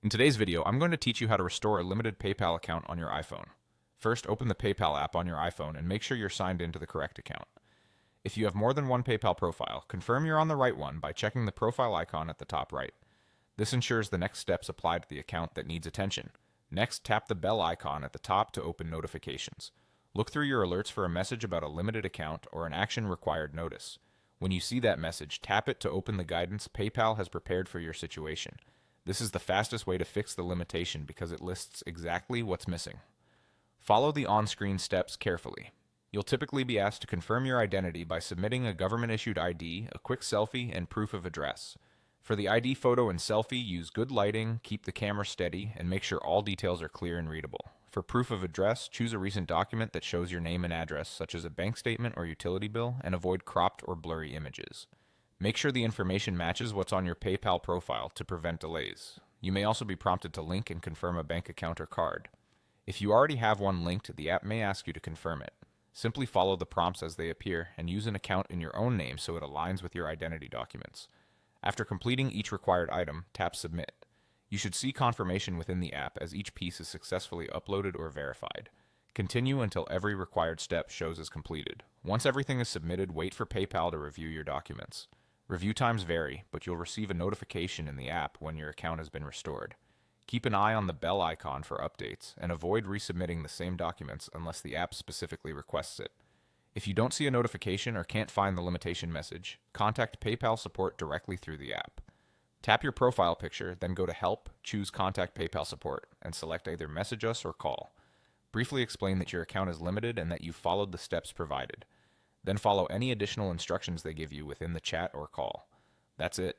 In today's video, I'm going to teach you how to restore a limited PayPal account on your iPhone. First, open the PayPal app on your iPhone and make sure you're signed into the correct account. If you have more than one PayPal profile, confirm you're on the right one by checking the profile icon at the top right. This ensures the next steps apply to the account that needs attention. Next, tap the bell icon at the top to open notifications. Look through your alerts for a message about a limited account or an action required notice. When you see that message, tap it to open the guidance PayPal has prepared for your situation. This is the fastest way to fix the limitation because it lists exactly what's missing. Follow the on-screen steps carefully. You'll typically be asked to confirm your identity by submitting a government-issued ID, a quick selfie, and proof of address. For the ID photo and selfie, use good lighting, keep the camera steady, and make sure all details are clear and readable. For proof of address, choose a recent document that shows your name and address, such as a bank statement or utility bill, and avoid cropped or blurry images. Make sure the information matches what's on your PayPal profile to prevent delays. You may also be prompted to link and confirm a bank account or card. If you already have one linked, the app may ask you to confirm it. Simply follow the prompts as they appear and use an account in your own name so it aligns with your identity documents. After completing each required item, tap Submit. You should see confirmation within the app as each piece is successfully uploaded or verified. Continue until every required step shows as completed. Once everything is submitted, wait for PayPal to review your documents. Review times vary, but you'll receive a notification in the app when your account has been restored. Keep an eye on the bell icon for updates, and avoid resubmitting the same documents unless the app specifically requests it. If you don't see a notification or can't find the limitation message, contact PayPal support directly through the app. Tap your profile picture, then go to Help, choose Contact PayPal Support, and select either Message Us or Call. Briefly explain that your account is limited and that you've followed the steps provided. Then follow any additional instructions they give you within the chat or call. That's it.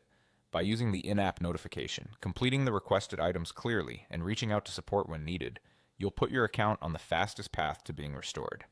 By using the in-app notification, completing the requested items clearly, and reaching out to support when needed, you'll put your account on the fastest path to being restored.